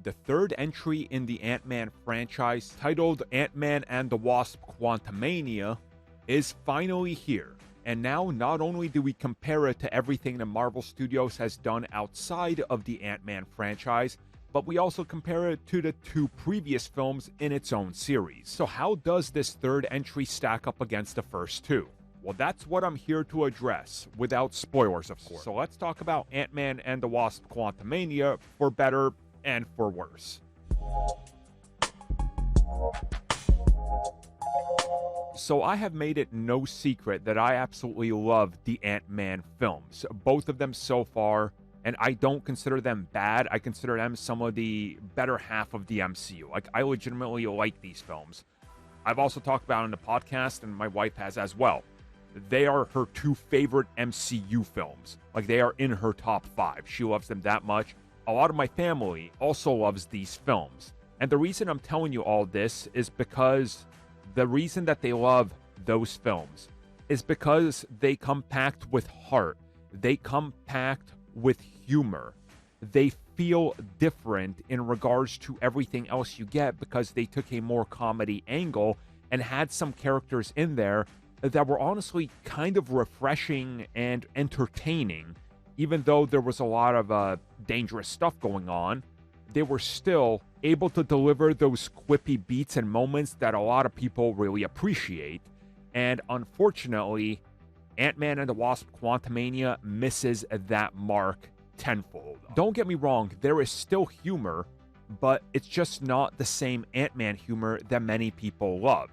the third entry in the Ant-Man franchise, titled Ant-Man and the Wasp: Quantumania, is finally here. And now, not only do we compare it to everything that Marvel Studios has done outside of the Ant-Man franchise, but we also compare it to the two previous films in its own series. So how does this third entry stack up against the first two? Well, that's what I'm here to address, without spoilers, of course. So let's talk about Ant-Man and the Wasp: Quantumania, for better and for worse. So I have made it no secret that I absolutely love the Ant-Man films, both of them so far, and I don't consider them bad. I consider them some of the better half of the MCU. Like, I legitimately like these films. I've also talked about it in the podcast, and my wife has as well. They are her two favorite MCU films. Like, they are in her top 5. She loves them that much. A lot of my family also loves these films. And the reason I'm telling you all this is because the reason that they love those films is because they come packed with heart. They come packed with humor. They feel different in regards to everything else you get because they took a more comedy angle and had some characters in there that were honestly kind of refreshing and entertaining. Even though there was a lot of dangerous stuff going on, they were still able to deliver those quippy beats and moments that a lot of people really appreciate. And unfortunately, Ant-Man and the Wasp: Quantumania misses that mark tenfold. Don't get me wrong, there is still humor, but it's just not the same Ant-Man humor that many people love.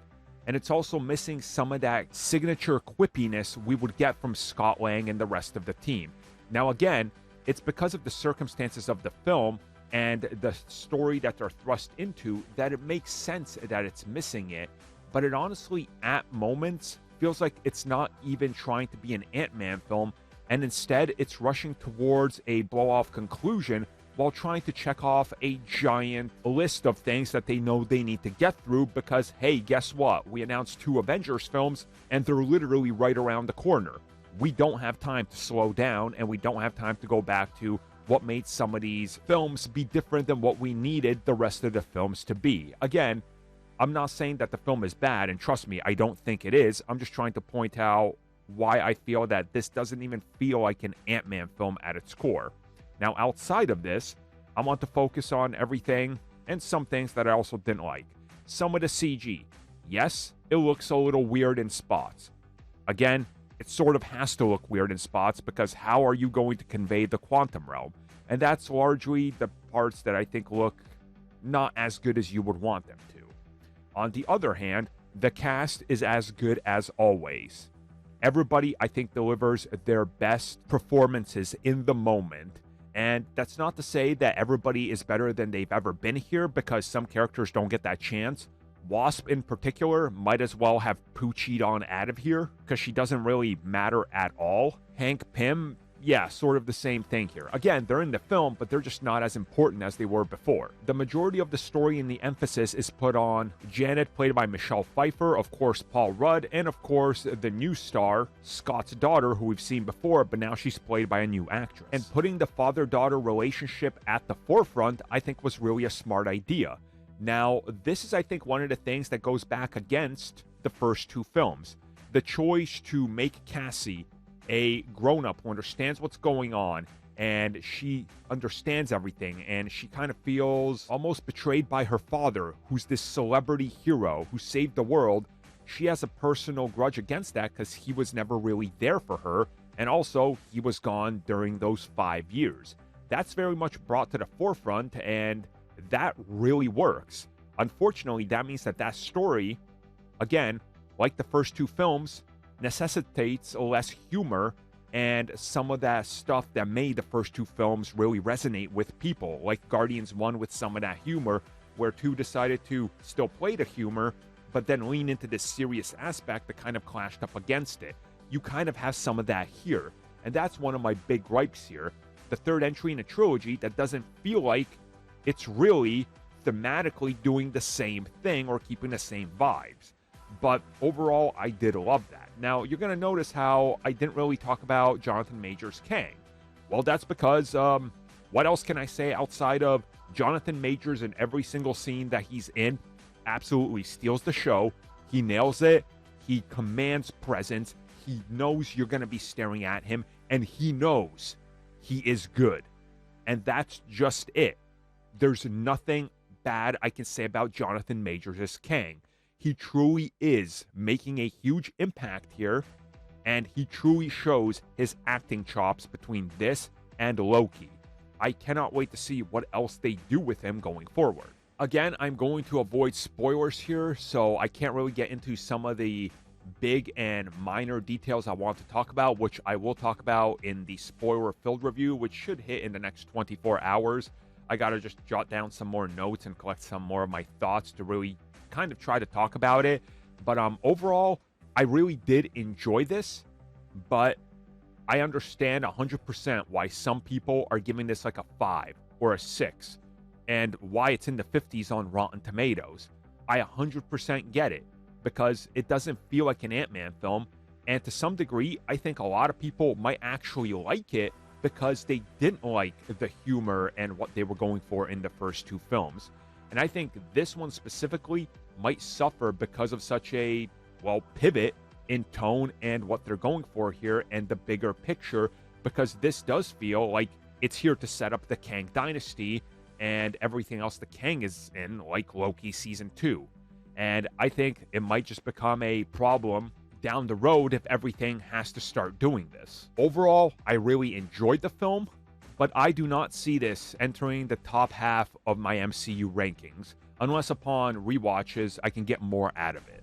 And it's also missing some of that signature quippiness we would get from Scott Lang and the rest of the team. Now again, it's because of the circumstances of the film and the story that they're thrust into that it makes sense that it's missing it, but it honestly, at moments, feels like it's not even trying to be an Ant-Man film, and instead it's rushing towards a blow-off conclusion while trying to check off a giant list of things that they know they need to get through because, hey, guess what? We announced 2 Avengers films, and they're literally right around the corner. We don't have time to slow down, and we don't have time to go back to what made some of these films be different than what we needed the rest of the films to be. Again, I'm not saying that the film is bad, and trust me, I don't think it is. I'm just trying to point out why I feel that this doesn't even feel like an Ant-Man film at its core. Now, outside of this, I want to focus on everything and some things that I also didn't like. Some of the CG. Yes, it looks a little weird in spots. Again, it sort of has to look weird in spots because how are you going to convey the quantum realm? And that's largely the parts that I think look not as good as you would want them to. On the other hand, the cast is as good as always. Everybody, I think, delivers their best performances in the moment. And that's not to say that everybody is better than they've ever been here, because some characters don't get that chance. Wasp, in particular, might as well have poochied on out of here, because she doesn't really matter at all. Hank Pym, yeah, sort of the same thing here. Again, they're in the film, but they're just not as important as they were before. The majority of the story and the emphasis is put on Janet, played by Michelle Pfeiffer, of course Paul Rudd, and of course the new star, Scott's daughter, who we've seen before, but now she's played by a new actress. And putting the father-daughter relationship at the forefront, I think, was really a smart idea. Now, this is, I think, one of the things that goes back against the first 2 films. The choice to make Cassie a grown-up who understands what's going on, and she understands everything, and she kind of feels almost betrayed by her father, who's this celebrity hero who saved the world. She has a personal grudge against that because he was never really there for her, and also he was gone during those 5 years. That's very much brought to the forefront, and that really works. Unfortunately, that means that story, again, like the first 2 films, necessitates less humor and some of that stuff that made the first 2 films really resonate with people, like Guardians 1 with some of that humor, where 2 decided to still play the humor, but then lean into this serious aspect that kind of clashed up against it. You kind of have some of that here, and that's one of my big gripes here. The third entry in a trilogy that doesn't feel like it's really thematically doing the same thing or keeping the same vibes. But overall, I did love that. Now, you're going to notice how I didn't really talk about Jonathan Majors Kang. Well, that's because, what else can I say outside of Jonathan Majors, in every single scene that he's in, absolutely steals the show. He nails it. He commands presence. He knows you're going to be staring at him, and he knows he is good. And that's just it. There's nothing bad I can say about Jonathan Majors as Kang. He truly is making a huge impact here, and he truly shows his acting chops between this and Loki. I cannot wait to see what else they do with him going forward. Again, I'm going to avoid spoilers here, so I can't really get into some of the big and minor details I want to talk about, which I will talk about in the spoiler-filled review, which should hit in the next 24 hours. I gotta just jot down some more notes and collect some more of my thoughts to really kind of try to talk about it. But overall, I really did enjoy this, but I understand 100% why some people are giving this like a 5 or a 6, and why it's in the 50s on Rotten Tomatoes. I 100% get it, because it doesn't feel like an Ant-Man film, and to some degree, I think a lot of people might actually like it because they didn't like the humor and what they were going for in the first two films. And I think this one specifically might suffer because of such a, well, pivot in tone and what they're going for here and the bigger picture, because this does feel like it's here to set up the Kang Dynasty and everything else the Kang is in, like Loki Season 2. And I think it might just become a problem down the road if everything has to start doing this. Overall, I really enjoyed the film, but I do not see this entering the top half of my MCU rankings, unless upon rewatches I can get more out of it.